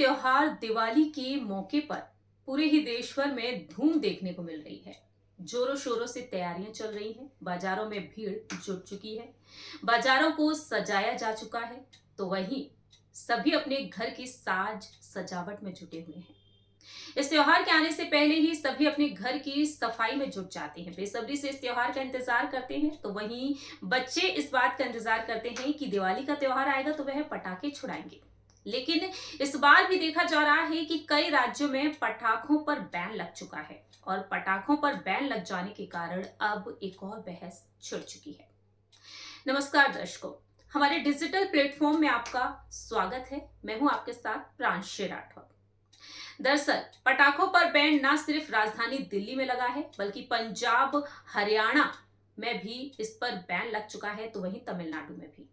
त्योहार दिवाली के मौके पर पूरे ही देश भर में धूम देखने को मिल रही है। जोरों शोरों से तैयारियां चल रही हैं, बाजारों में भीड़ जुट चुकी है, बाजारों को सजाया जा चुका है, तो वहीं सभी अपने घर की साज सजावट में जुटे हुए हैं। इस त्योहार के आने से पहले ही सभी अपने घर की सफाई में जुट जाते हैं, बेसब्री से इस त्योहार का इंतजार करते हैं। तो वहीं बच्चे इस बात का इंतजार करते हैं कि दिवाली का त्योहार आएगा तो वह पटाखे छुड़ाएंगे। लेकिन इस बार भी देखा जा रहा है कि कई राज्यों में पटाखों पर बैन लग चुका है और पटाखों पर बैन लग जाने के कारण अब एक और बहस छिड़ चुकी है। नमस्कार दर्शकों, हमारे डिजिटल प्लेटफॉर्म में आपका स्वागत है। मैं हूं आपके साथ प्रांशी राठौर। दरअसल पटाखों पर बैन न सिर्फ राजधानी दिल्ली में लगा है बल्कि पंजाब, हरियाणा में भी इस पर बैन लग चुका है, तो वहीं तमिलनाडु में भी।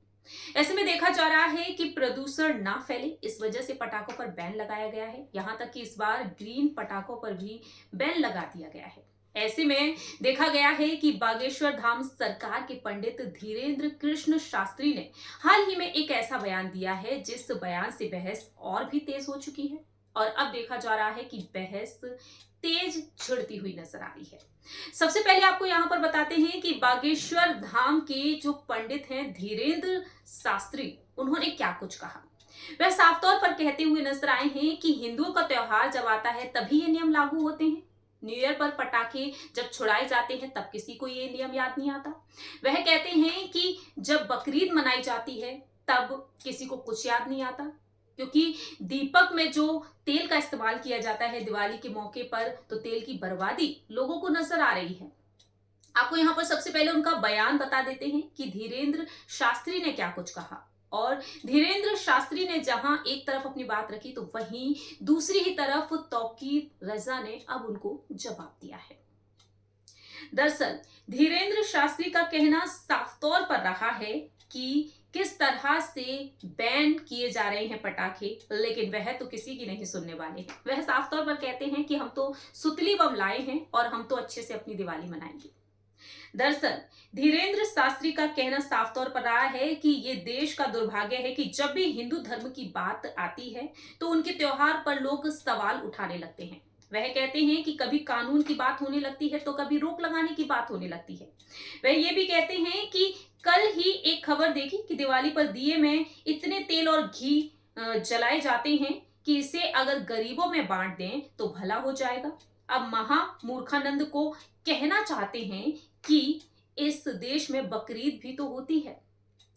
ऐसे में देखा जा रहा है कि प्रदूषण ना फैले, इस वजह से पटाखों पर बैन लगाया गया है। यहां तक कि इस बार ग्रीन पटाखों पर भी बैन लगा दिया गया है। ऐसे में देखा गया है कि बागेश्वर धाम सरकार के पंडित धीरेन्द्र कृष्ण शास्त्री ने हाल ही में एक ऐसा बयान दिया है जिस बयान से बहस और भी तेज हो चुकी है और अब देखा जा रहा है कि बहस तेज छिड़ती हुई नजर आ रही है। सबसे पहले आपको यहाँ पर बताते हैं कि बागेश्वर धाम के जो पंडित हैं धीरेन्द्र शास्त्री, उन्होंने क्या कुछ कहा। वह साफ तौर पर कहते हुए नजर आए हैं कि हिंदुओं का त्योहार जब आता है तभी ये नियम लागू होते हैं। न्यू ईयर पर पटाखे जब छुड़ाए जाते हैं तब किसी को ये नियम याद नहीं आता। वह कहते हैं कि जब बकरीद मनाई जाती है तब किसी को कुछ याद नहीं आता, क्योंकि दीपक में जो तेल का इस्तेमाल किया जाता है दिवाली के मौके पर, तो तेल की बर्बादी लोगों को नजर आ रही है। आपको यहाँ पर सबसे पहले उनका बयान बता देते हैं कि धीरेन्द्र शास्त्री ने क्या कुछ कहा। और धीरेन्द्र शास्त्री ने जहां एक तरफ अपनी बात रखी तो वहीं दूसरी ही तरफ तौकीर रजा ने अब उनको जवाब दिया है। दरअसल धीरेन्द्र शास्त्री का कहना साफ तौर पर रहा है कि किस तरह से बैन किए जा रहे हैं पटाखे, लेकिन वह तो किसी की नहीं सुनने वाले हैं। वह साफ तौर पर कहते हैं कि हम तो सुतली बम लाए हैं और हम तो अच्छे से अपनी दिवाली मनाएंगे। दरअसल धीरेन्द्र शास्त्री का कहना साफ तौर पर रहा है कि ये देश का दुर्भाग्य है कि जब भी हिंदू धर्म की बात आती है तो उनके त्योहार पर लोग सवाल उठाने लगते हैं। वह कहते हैं कि कभी कानून की बात होने लगती है तो कभी रोक लगाने की बात होने लगती है। वह ये भी कहते हैं कि कल ही एक खबर देखी कि दिवाली पर दिए में इतने तेल और घी जलाए जाते हैं कि इसे अगर गरीबों में बांट दें तो भला हो जाएगा। अब महामूर्खानंद को कहना चाहते हैं कि इस देश में बकरीद भी तो होती है।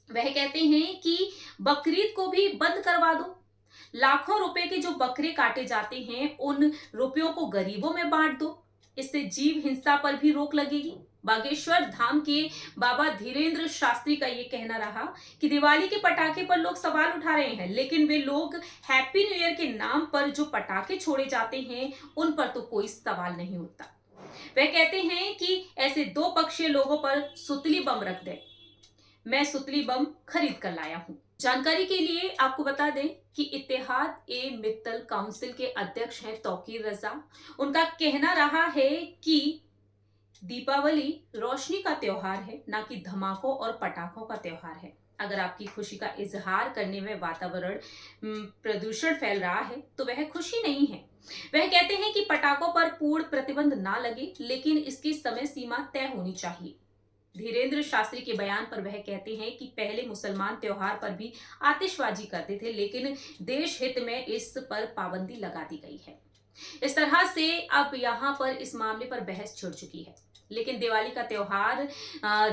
वह कहते हैं कि बकरीद को भी बंद करवा दो। लाखों रुपए के जो बकरे काटे जाते हैं उन रुपयों को गरीबों में बांट दो। इससे जीव हिंसा पर भी रोक लगेगी। बागेश्वर धाम के बाबा धीरेन्द्र शास्त्री का ये कहना रहा कि दिवाली के पटाखे पर लोग सवाल उठा रहे हैं, लेकिन वे लोग हैप्पी न्यू ईयर के नाम पर जो पटाखे छोड़े जाते हैं उन पर तो कोई सवाल नहीं उठता। वह कहते हैं कि ऐसे दो पक्षीय लोगों पर सुतली बम रख दे। मैं सुतली बम खरीद कर लाया हूं। जानकारी के लिए आपको बता दें कि इत्तेहाद ए मित्तल काउंसिल के अध्यक्ष हैं तौकीर रजा। उनका कहना रहा है कि दीपावली रोशनी का त्योहार है, ना कि धमाकों और पटाखों का त्योहार है। अगर आपकी खुशी का इजहार करने में वातावरण प्रदूषण फैल रहा है तो वह खुशी नहीं है। वह कहते हैं कि पटाखों पर पूर्ण प्रतिबंध ना लगे, लेकिन इसकी समय सीमा तय होनी चाहिए। धीरेन्द्र शास्त्री के बयान पर वह कहते हैं कि पहले मुसलमान त्योहार पर भी आतिशबाजी करते थे, लेकिन देश हित में इस पर पाबंदी लगा दी गई है। इस तरह से अब यहाँ पर इस मामले पर बहस छिड़ चुकी है। लेकिन दिवाली का त्योहार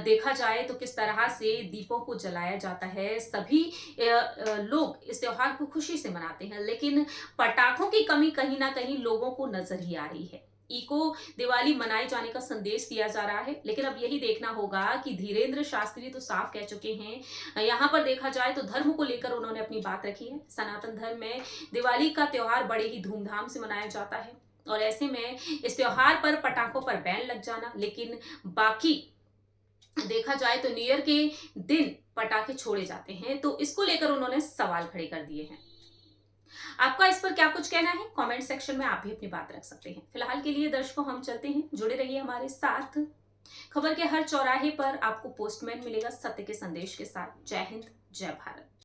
देखा जाए तो किस तरह से दीपों को जलाया जाता है, सभी लोग इस त्योहार को खुशी से मनाते हैं, लेकिन पटाखों की कमी कहीं ना कहीं लोगों को नजर ही आ रही है। इको दिवाली मनाए जाने का संदेश दिया जा रहा है, लेकिन अब यही देखना होगा कि धीरेन्द्र शास्त्री तो साफ कह चुके हैं। यहाँ पर देखा जाए तो धर्म को लेकर उन्होंने अपनी बात रखी है। सनातन धर्म में दिवाली का त्योहार बड़े ही धूमधाम से मनाया जाता है और ऐसे में इस त्योहार पर पटाखों पर बैन लग जाना, लेकिन बाकी देखा जाए तो न्यू ईयर के दिन पटाखे छोड़े जाते हैं, तो इसको लेकर उन्होंने सवाल खड़े कर दिए हैं। आपका इस पर क्या कुछ कहना है? कमेंट सेक्शन में आप भी अपनी बात रख सकते हैं। फिलहाल के लिए दर्शकों हम चलते हैं, जुड़े रहिए हमारे साथ। खबर के हर चौराहे पर आपको पोस्टमैन मिलेगा सत्य के संदेश के साथ। जय हिंद, जय भारत।